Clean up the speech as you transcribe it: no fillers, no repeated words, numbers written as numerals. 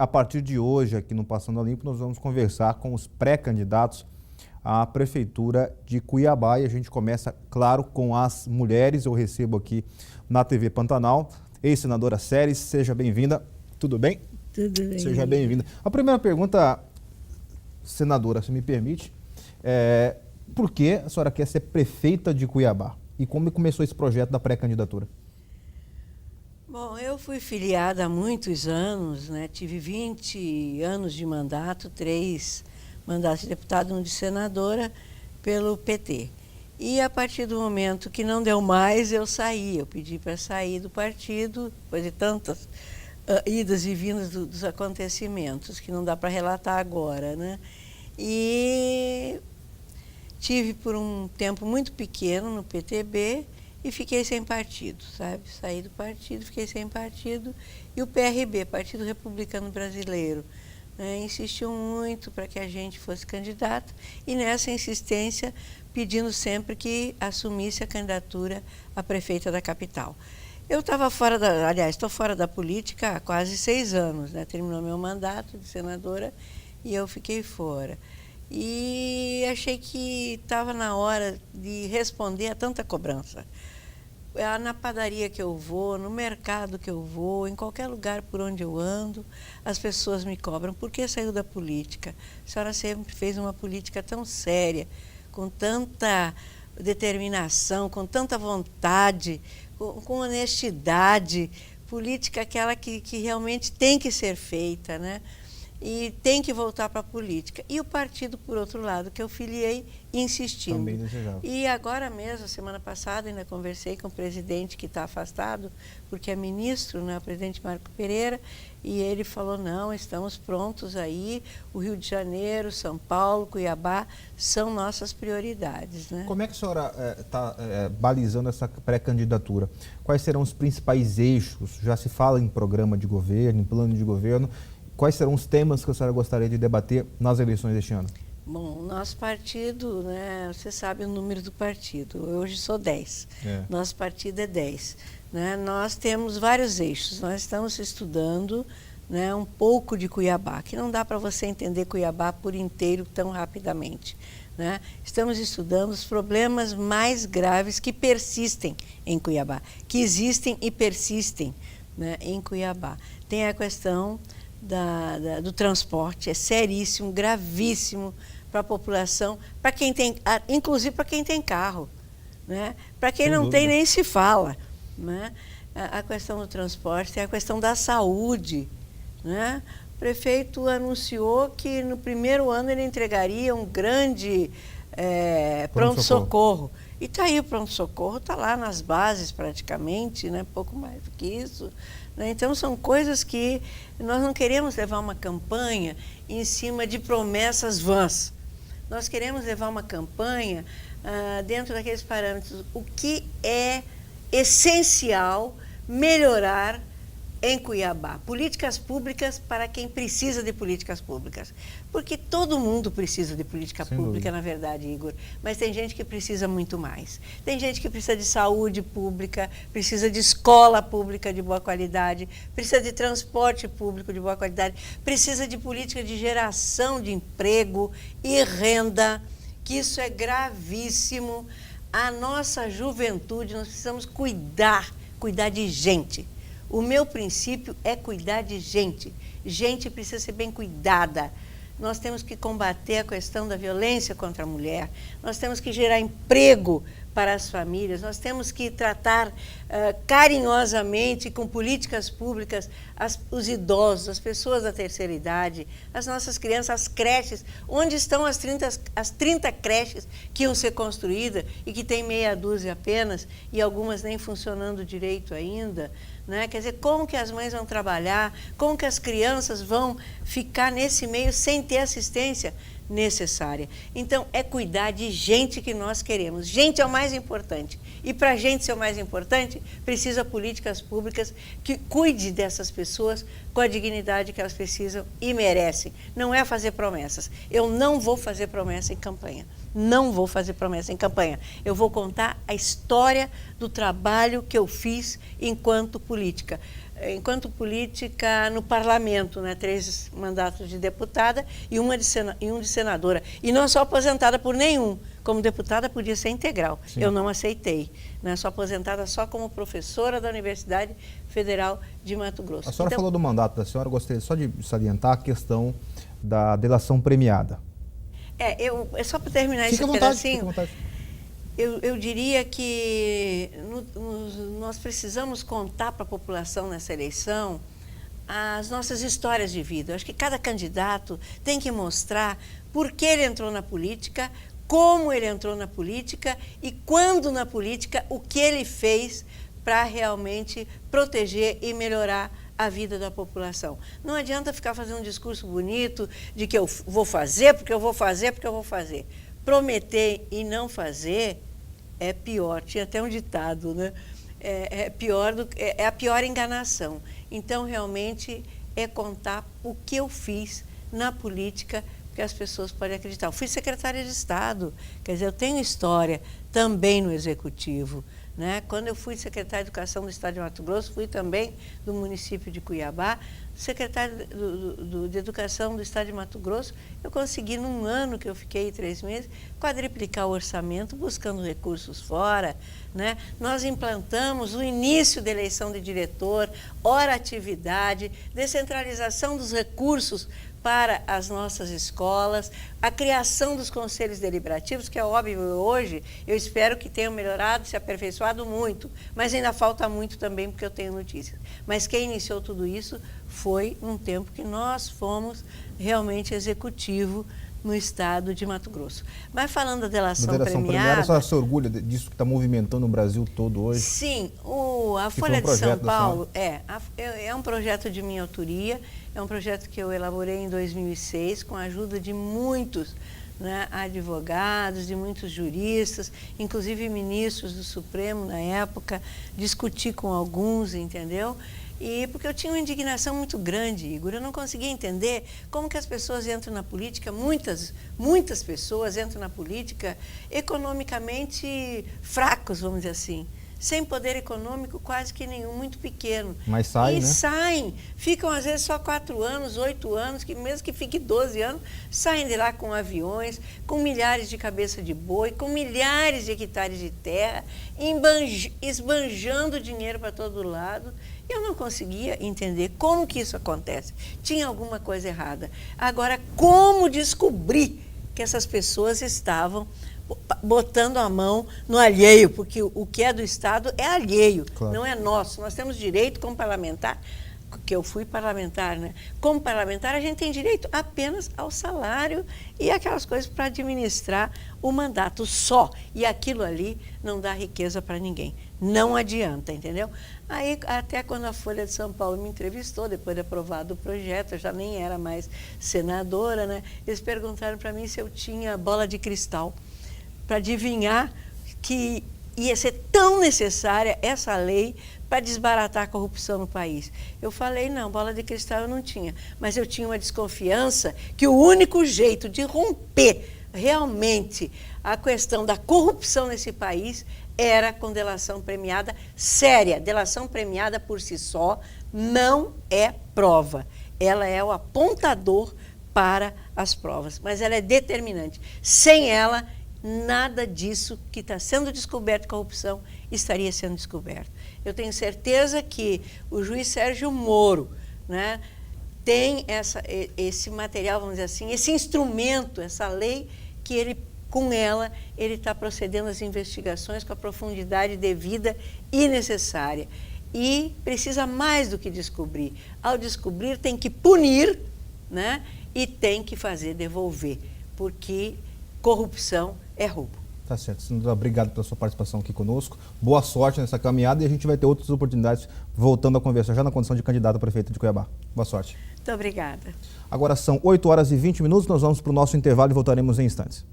a partir de hoje, aqui no Passando a Limpo, nós vamos conversar com os pré-candidatos à Prefeitura de Cuiabá. E a gente começa, claro, com as mulheres. Eu recebo aqui na TV Pantanal, ex-senadora Séries, seja bem-vinda. Tudo bem? Tudo bem. Seja bem-vinda. A primeira pergunta, senadora, se me permite, por que a senhora quer ser prefeita de Cuiabá? E como começou esse projeto da pré-candidatura? Bom, eu fui filiada há muitos anos, né? Tive 20 anos de mandato, 3 mandatos de deputado e 1 de senadora pelo PT. E a partir do momento que não deu mais, eu saí. Eu pedi para sair do partido, depois de tantas idas e vindas dos acontecimentos, que não dá para relatar agora, né? E tive por um tempo muito pequeno no PTB e fiquei sem partido, sabe? Saí do partido, fiquei sem partido. E o PRB, Partido Republicano Brasileiro, né, insistiu muito para que a gente fosse candidato e nessa insistência pedindo sempre que assumisse a candidatura a prefeita da capital. Eu estava fora da, aliás, estou fora da política há quase 6 anos, né? Terminou meu mandato de senadora e eu fiquei fora. E achei que estava na hora de responder a tanta cobrança. Na padaria que eu vou, no mercado que eu vou, em qualquer lugar por onde eu ando, as pessoas me cobram. Por que saiu da política? A senhora sempre fez uma política tão séria, com tanta determinação, com tanta vontade, com honestidade. Política aquela que realmente tem que ser feita, né? E tem que voltar para a política. E o partido, por outro lado, que eu filiei, insistindo. Também desejável. E agora mesmo, semana passada, ainda conversei com o presidente que está afastado, porque é ministro, né, o presidente Marco Pereira, e ele falou, não, estamos prontos aí, o Rio de Janeiro, São Paulo, Cuiabá, são nossas prioridades, né? Como é que a senhora está balizando essa pré-candidatura? Quais serão os principais eixos? Já se fala em programa de governo, em plano de governo. Quais serão os temas que a senhora gostaria de debater nas eleições deste ano? Bom, nosso partido, né, você sabe o número do partido, eu hoje sou 10, nosso partido é 10. Né? Nós temos vários eixos, nós estamos estudando, né, um pouco de Cuiabá, que não dá para você entender Cuiabá por inteiro tão rapidamente. Né? Estamos estudando os problemas mais graves que persistem em Cuiabá, que existem e persistem, né, em Cuiabá. Tem a questão do transporte, é seríssimo, gravíssimo para a população, para quem tem, inclusive para quem tem carro, né? Para quem não tem nem se fala, né? A questão do transporte, tem a questão da saúde, né? O prefeito anunciou que no primeiro ano ele entregaria um grande pronto-socorro. E está aí o pronto-socorro, está lá nas bases praticamente, né? Pouco mais do que isso. Então, são coisas que nós não queremos levar uma campanha em cima de promessas vãs. Nós queremos levar uma campanha dentro daqueles parâmetros. O que é essencial melhorar em Cuiabá? Políticas públicas para quem precisa de políticas públicas. Porque todo mundo precisa de política pública, na verdade, Igor. Mas tem gente que precisa muito mais. Tem gente que precisa de saúde pública, precisa de escola pública de boa qualidade, precisa de transporte público de boa qualidade, precisa de política de geração de emprego e renda, que isso é gravíssimo. A nossa juventude, nós precisamos cuidar de gente. O meu princípio é cuidar de gente. Gente precisa ser bem cuidada. Nós temos que combater a questão da violência contra a mulher. Nós temos que gerar emprego para as famílias. Nós temos que tratar carinhosamente, com políticas públicas, os idosos, as pessoas da terceira idade, as nossas crianças, as creches. Onde estão as 30 creches que iam ser construídas e que tem meia dúzia apenas e algumas nem funcionando direito ainda? Né? Quer dizer, como que as mães vão trabalhar, como que as crianças vão ficar nesse meio sem ter assistência necessária. Então, é cuidar de gente que nós queremos. Gente é o mais importante. E para a gente ser o mais importante, precisa políticas públicas que cuide dessas pessoas com a dignidade que elas precisam e merecem. Não é fazer promessas. Eu não vou fazer promessa em campanha. não vou fazer promessa em campanha. Eu vou contar a história do trabalho que eu fiz enquanto política. Enquanto política no parlamento, né? 3 mandatos de deputada e um de senadora. E não sou aposentada por nenhum. Como deputada podia ser integral. Sim. Eu não aceitei. Né? Sou aposentada só como professora da Universidade Federal de Mato Grosso. A senhora falou do mandato da senhora, eu gostaria só de salientar a questão da delação premiada. Só para terminar esse pedacinho, eu diria que nós precisamos contar para a população nessa eleição as nossas histórias de vida. Eu acho que cada candidato tem que mostrar por que ele entrou na política, como ele entrou na política e quando na política, o que ele fez para realmente proteger e melhorar a vida da população. Não adianta ficar fazendo um discurso bonito de que eu vou fazer, porque eu vou fazer, porque eu vou fazer. Prometer e não fazer é pior. Tinha até um ditado, né? É a pior enganação. Então, realmente, é contar o que eu fiz na política, que as pessoas podem acreditar. Eu fui secretária de Estado, quer dizer, eu tenho história também no Executivo. Né? Quando eu fui secretária de Educação do Estado de Mato Grosso, fui também do município de Cuiabá, secretária de Educação do Estado de Mato Grosso, eu consegui, num ano que eu fiquei 3 meses, quadriplicar o orçamento, buscando recursos fora. Né? Nós implantamos o início da eleição de diretor, hora atividade, descentralização dos recursos para as nossas escolas, a criação dos conselhos deliberativos, que é óbvio hoje, eu espero que tenham melhorado, se aperfeiçoado muito, mas ainda falta muito também, porque eu tenho notícias. Mas quem iniciou tudo isso foi um tempo que nós fomos realmente executivo no estado de Mato Grosso. Mas falando da delação premiada... A senhora se orgulha disso que está movimentando o Brasil todo hoje? Sim, a Folha de São Paulo é um projeto de minha autoria, é um projeto que eu elaborei em 2006, com a ajuda de muitos, né, advogados, de muitos juristas, inclusive ministros do Supremo na época, discuti com alguns, entendeu? E porque eu tinha uma indignação muito grande, Igor, eu não conseguia entender como que as pessoas entram na política, muitas pessoas entram na política economicamente fracos, vamos dizer assim, sem poder econômico quase que nenhum, muito pequeno. Mas saem, né? Saem, ficam às vezes só 4 anos, 8 anos, que mesmo que fique 12 anos, saem de lá com aviões, com milhares de cabeça de boi, com milhares de hectares de terra, esbanjando dinheiro para todo lado. Eu não conseguia entender como que isso acontece. Tinha alguma coisa errada. Agora, como descobrir que essas pessoas estavam botando a mão no alheio, porque o que é do Estado é alheio, claro, não é nosso. Nós temos direito como parlamentar, que eu fui parlamentar, né? Como parlamentar, a gente tem direito apenas ao salário e aquelas coisas para administrar o mandato só. E aquilo ali não dá riqueza para ninguém. Não adianta, entendeu? Aí, até quando a Folha de São Paulo me entrevistou, depois de aprovado o projeto, eu já nem era mais senadora, né? Eles perguntaram para mim se eu tinha bola de cristal para adivinhar que ia ser tão necessária essa lei para desbaratar a corrupção no país. Eu falei, não, bola de cristal eu não tinha, mas eu tinha uma desconfiança que o único jeito de romper realmente a questão da corrupção nesse país era com delação premiada séria. Delação premiada por si só não é prova, ela é o apontador para as provas, mas ela é determinante. Sem ela, nada disso que está sendo descoberto de corrupção estaria sendo descoberto. Eu tenho certeza que o juiz Sérgio Moro, né, tem esse material, vamos dizer assim, esse instrumento, essa lei, que ele, com ela, ele está procedendo às investigações com a profundidade devida e necessária. E precisa mais do que descobrir. Ao descobrir, tem que punir, né, e tem que fazer devolver, porque corrupção é roubo. Tá certo. Senadora, obrigado pela sua participação aqui conosco. Boa sorte nessa caminhada e a gente vai ter outras oportunidades voltando a conversar já na condição de candidata a prefeita de Cuiabá. Boa sorte. Muito obrigada. Agora são 8h20, nós vamos para o nosso intervalo e voltaremos em instantes.